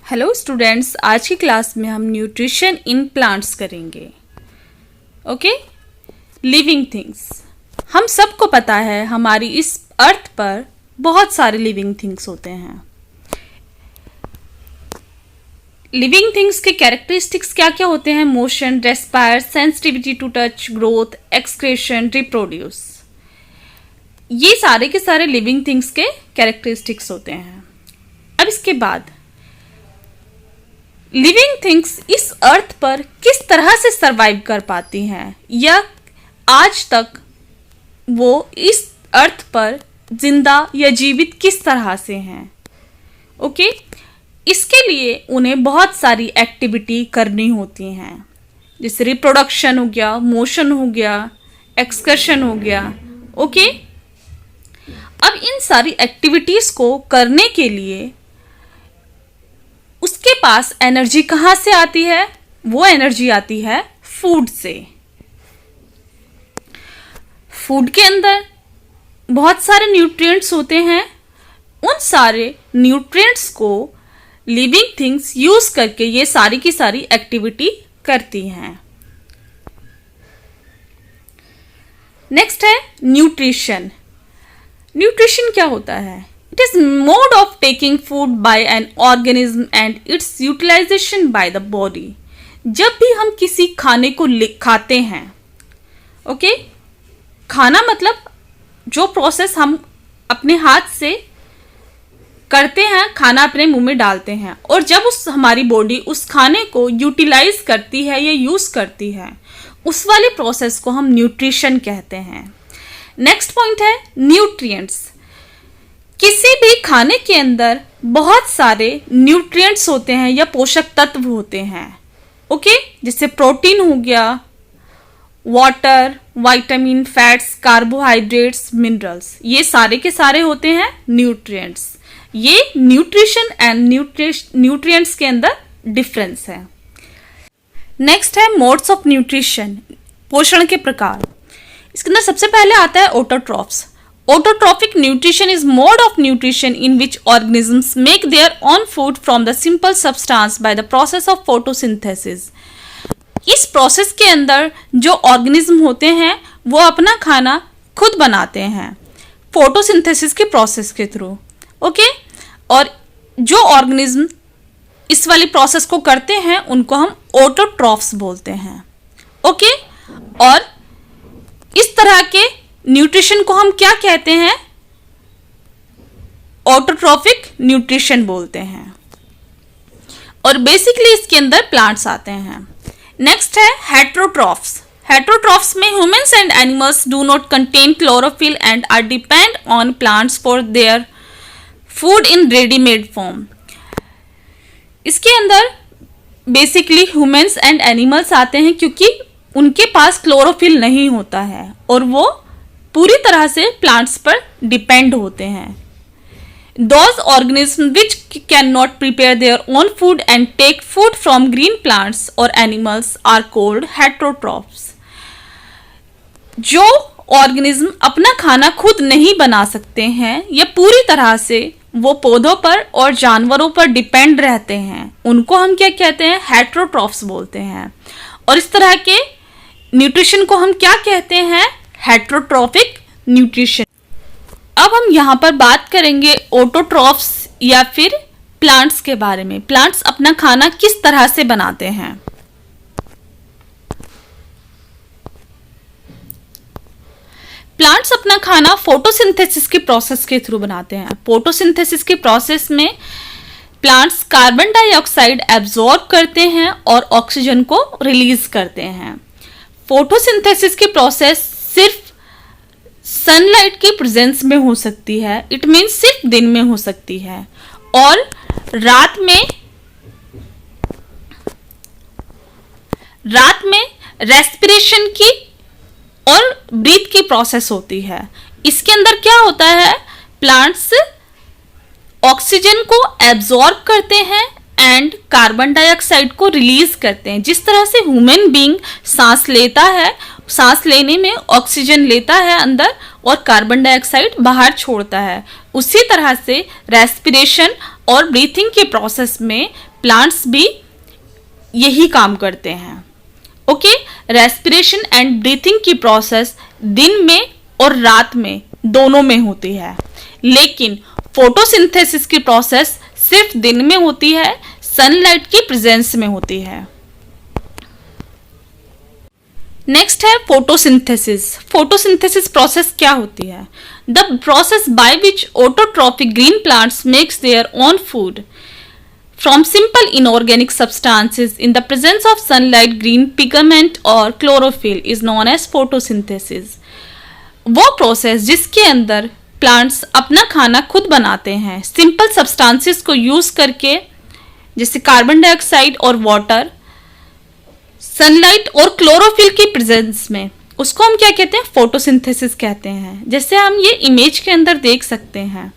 Hello students, आज की class में हम न्यूट्रिशन इन प्लांट्स करेंगे। Okay, living things. हम सबको पता है हमारी इस अर्थ पर बहुत सारे लिविंग थिंग्स होते हैं। लिविंग थिंग्स के कैरेक्टरिस्टिक्स क्या क्या होते हैं? Motion, respire, sensitivity to touch, growth, excretion, reproduce. ये सारे के सारे लिविंग थिंग्स के कैरेक्टरिस्टिक्स होते हैं। अब इसके बाद लिविंग थिंग्स इस अर्थ पर किस तरह से सरवाइव कर पाती हैं या आज तक वो इस अर्थ पर जिंदा या जीवित किस तरह से हैं। ओके, इसके लिए उन्हें बहुत सारी एक्टिविटी करनी होती हैं, जैसे रिप्रोडक्शन हो गया, मोशन हो गया, एक्सकर्शन हो गया। ओके, अब इन सारी एक्टिविटीज को करने के लिए उसके पास एनर्जी कहां से आती है? वो एनर्जी आती है फूड से। फूड के अंदर बहुत सारे न्यूट्रिएंट्स होते हैं। उन सारे न्यूट्रिएंट्स को लिविंग थिंग्स यूज करके ये सारी की सारी एक्टिविटी करती हैं। नेक्स्ट है न्यूट्रिशन। न्यूट्रिशन क्या होता है? It is mode of taking food by an organism and its utilization by the body. जब भी हम किसी खाने को खाते हैं, ओके, खाना मतलब जो प्रोसेस हम अपने हाथ से करते हैं, खाना अपने मुंह में डालते हैं, और जब हमारी बॉडी उस खाने को यूटिलाइज करती है या यूज करती है, उस वाले प्रोसेस को हम न्यूट्रिशन कहते हैं। नेक्स्ट पॉइंट है न्यूट्रिएंट्स। किसी भी खाने के अंदर बहुत सारे न्यूट्रिएंट्स होते हैं या पोषक तत्व होते हैं। ओके, जैसे प्रोटीन हो गया, water, vitamin, fats, carbohydrates, minerals, ये सारे के सारे होते हैं न्यूट्रिएंट्स। ये न्यूट्रिशन एंड न्यूट्रिएंट्स के अंदर डिफरेंस है। नेक्स्ट है मोड्स ऑफ न्यूट्रिशन, पोषण के प्रकार। इसके अंदर सबसे पहले आता है autotrophs. Autotrophic nutrition is mode of nutrition in which organisms make their own food from the simple substance by the process of photosynthesis. इस प्रोसेस के अंदर जो ऑर्गेनिज्म होते हैं वो अपना खाना खुद बनाते हैं फोटोसिंथेसिस के प्रोसेस के थ्रू। ओके, और जो ऑर्गेनिज्म इस वाली प्रोसेस को करते हैं उनको हम ऑटोट्रॉफ्स बोलते हैं। ओके, और इस तरह के न्यूट्रिशन को हम क्या कहते हैं? ऑटोट्रॉफिक न्यूट्रिशन बोलते हैं। और बेसिकली इसके अंदर प्लांट्स आते हैं। नेक्स्ट है हेट्रोट्रॉफ्स। हेट्रोट्रॉफ्स में humans and animals do not contain chlorophyll and are depend on plants for their food in readymade form. इसके अंदर बेसिकली ह्यूमंस एंड एनिमल्स आते हैं क्योंकि उनके पास क्लोरोफिल नहीं होता है और वो पूरी तरह से प्लांट्स पर डिपेंड होते हैं। Those organisms which cannot prepare their own food and take food from green plants or animals are called heterotrophs. जो ऑर्गेनिज्म अपना खाना खुद नहीं बना सकते हैं या पूरी तरह से वो पौधों पर और जानवरों पर डिपेंड रहते हैं, उनको हम क्या कहते हैं? हेट्रोट्रॉफ्स बोलते हैं। और इस तरह के न्यूट्रिशन को हम क्या कहते हैं? Heterotrophic nutrition. अब हम यहाँ पर बात करेंगे ऑटोट्रॉफ्स या फिर प्लांट्स के बारे में। प्लांट्स अपना खाना किस तरह से बनाते हैं? प्लांट्स अपना खाना फोटोसिंथेसिस के प्रोसेस के थ्रू बनाते हैं। फोटोसिंथेसिस के प्रोसेस में प्लांट्स कार्बन डाइऑक्साइड एब्जॉर्ब करते हैं और ऑक्सीजन को रिलीज करते हैं। फोटोसिंथेसिस की प्रोसेस सिर्फ सनलाइट की प्रेजेंस में हो सकती है, इट मीन्स सिर्फ दिन में हो सकती है, और रात में रेस्पिरेशन की और ब्रीथ की प्रोसेस होती है। इसके अंदर क्या होता है? प्लांट्स ऑक्सीजन को एब्जॉर्ब करते हैं एंड कार्बन डाइऑक्साइड को रिलीज करते हैं। जिस तरह से ह्यूमन बीइंग सांस लेता है, सांस लेने में ऑक्सीजन लेता है अंदर और कार्बन डाइऑक्साइड बाहर छोड़ता है, उसी तरह से रेस्पिरेशन और ब्रीथिंग के प्रोसेस में प्लांट्स भी यही काम करते हैं। ओके, रेस्पिरेशन एंड ब्रीथिंग की प्रोसेस दिन में और रात में दोनों में होती है, लेकिन फोटोसिंथेसिस की प्रोसेस सिर्फ दिन में होती है, सनलाइट की प्रेजेंस में होती है। नेक्स्ट है फोटोसिंथेसिस। फोटोसिंथेसिस प्रोसेस क्या होती है? The process by which autotrophic green plants makes their own food from simple inorganic substances in the presence of sunlight, green pigment और chlorophyll is known as photosynthesis। वो process जिसके अंदर plants अपना खाना खुद बनाते हैं सिंपल सब्सटेंसेस को यूज करके, जैसे कार्बन डाइऑक्साइड और वाटर, सनलाइट और क्लोरोफिल की प्रेजेंस में, उसको हम क्या कहते हैं? फोटोसिंथेसिस कहते हैं। जैसे हम ये इमेज के अंदर देख सकते हैं,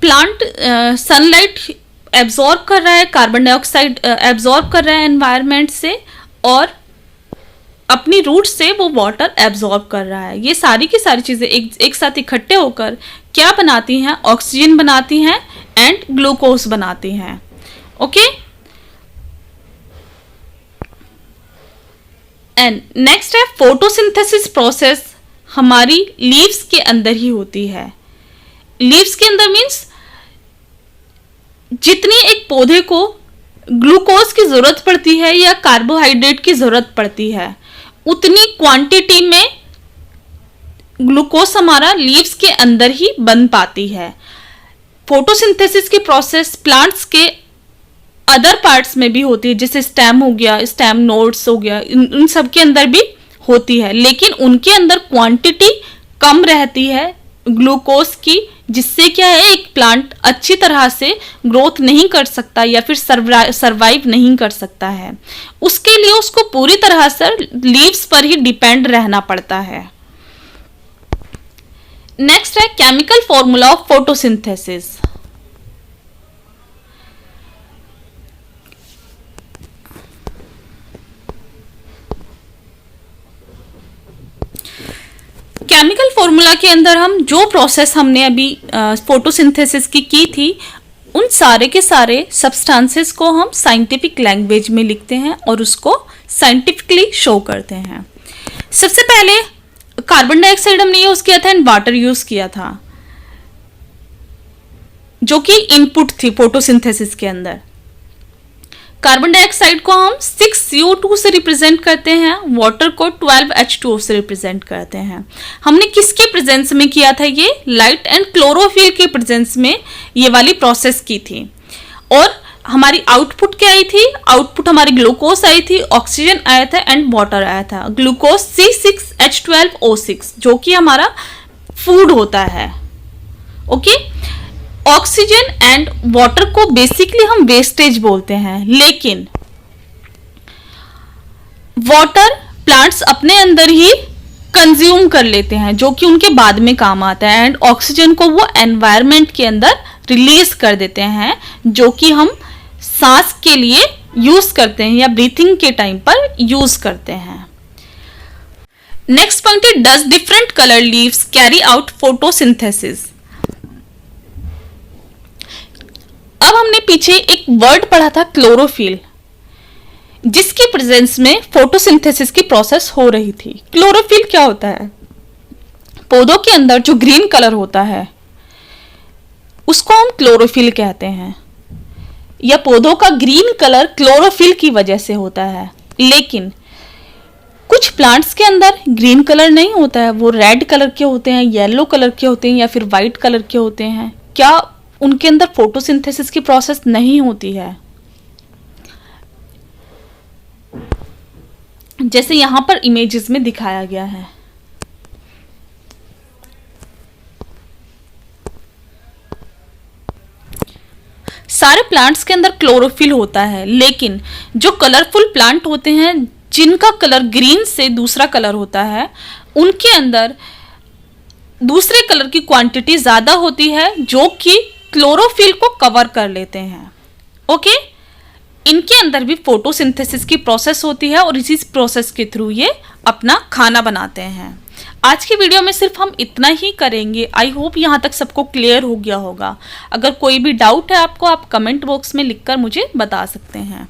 प्लांट सनलाइट एब्जॉर्ब कर रहा है, कार्बन डाइऑक्साइड एब्जॉर्ब कर रहा है एनवायरनमेंट से, और अपनी रूट से वो वाटर एब्जॉर्ब कर रहा है। ये सारी की सारी चीज़ें एक साथ इकट्ठे होकर क्या बनाती हैं? ऑक्सीजन बनाती हैं एंड ग्लूकोज बनाती हैं। ओके, एंड नेक्स्ट है फोटोसिंथेसिस प्रोसेस हमारी लीव्स के अंदर ही होती है। लीव्स के अंदर मीन्स जितनी एक पौधे को ग्लूकोज की जरूरत पड़ती है या कार्बोहाइड्रेट की जरूरत पड़ती है, उतनी क्वांटिटी में ग्लूकोज हमारा लीव्स के अंदर ही बन पाती है। फोटोसिंथेसिस की प्रोसेस प्लांट्स के अदर पार्ट्स में भी होती है, जैसे स्टेम हो गया, स्टेम नोड्स हो गया, इन सब के अंदर भी होती है, लेकिन उनके अंदर क्वांटिटी कम रहती है ग्लूकोज की, जिससे क्या है एक प्लांट अच्छी तरह से ग्रोथ नहीं कर सकता या फिर सरवाइव नहीं कर सकता है। उसके लिए उसको पूरी तरह से लीव्स पर ही डिपेंड रहना पड़ता है। नेक्स्ट है chemical formula of photosynthesis. Chemical formula के अंदर हम जो प्रोसेस हमने अभी फोटोसिंथेसिस की थी, उन सारे के सारे सब्सटेंसेस को हम साइंटिफिक लैंग्वेज में लिखते हैं और उसको साइंटिफिकली शो करते हैं। सबसे पहले कार्बन डाइऑक्साइड हमने यूज किया था एंड वाटर यूज किया था, जो कि इनपुट थी फोटोसिंथेसिस के अंदर। कार्बन डाइऑक्साइड को हम 6CO2 से रिप्रेजेंट करते हैं, वाटर को 12H2O से रिप्रेजेंट करते हैं। हमने किसके प्रेजेंस में किया था? ये लाइट एंड क्लोरोफिल के प्रेजेंस में ये वाली प्रोसेस की थी। और हमारी आउटपुट क्या आई थी? आउटपुट हमारी ग्लूकोज आई थी, ऑक्सीजन आया था एंड वाटर आया था। ग्लूकोज C6H12O6 जो कि हमारा फूड होता है। ओके, ऑक्सीजन एंड वाटर को बेसिकली हम वेस्टेज बोलते हैं, लेकिन वाटर प्लांट्स अपने अंदर ही कंज्यूम कर लेते हैं, जो कि उनके बाद में काम आता है, एंड ऑक्सीजन को वो एनवायरनमेंट के अंदर रिलीज कर देते हैं, जो कि हम सांस के लिए यूज करते हैं या ब्रीथिंग के टाइम पर यूज करते हैं। नेक्स्ट पॉइंट है does different colour leaves carry out photosynthesis. अब हमने पीछे एक वर्ड पढ़ा था क्लोरोफिल, जिसकी प्रेजेंस में फोटोसिंथेसिस की प्रोसेस हो रही थी। क्लोरोफिल क्या होता है? पौधों के अंदर जो ग्रीन कलर होता है उसको हम क्लोरोफिल कहते हैं, या पौधों का ग्रीन कलर क्लोरोफिल की वजह से होता है। लेकिन कुछ प्लांट्स के अंदर ग्रीन कलर नहीं होता है, वो रेड कलर के होते हैं, येलो कलर के होते हैं या फिर वाइट कलर के होते हैं। क्या उनके अंदर फोटोसिंथेसिस की प्रोसेस नहीं होती है? जैसे यहां पर इमेजेस में दिखाया गया है। सारे प्लांट्स के अंदर क्लोरोफिल होता है, लेकिन जो कलरफुल प्लांट होते हैं जिनका कलर ग्रीन से दूसरा कलर होता है, उनके अंदर दूसरे कलर की क्वांटिटी ज्यादा होती है, जो कि क्लोरोफिल को कवर कर लेते हैं। ओके, इनके अंदर भी फोटोसिंथेसिस की प्रोसेस होती है और इसी प्रोसेस के थ्रू ये अपना खाना बनाते हैं। आज की वीडियो में सिर्फ हम इतना ही करेंगे। आई होप यहाँ तक सबको क्लियर हो गया होगा। अगर कोई भी डाउट है आपको, आप कमेंट बॉक्स में लिखकर मुझे बता सकते हैं।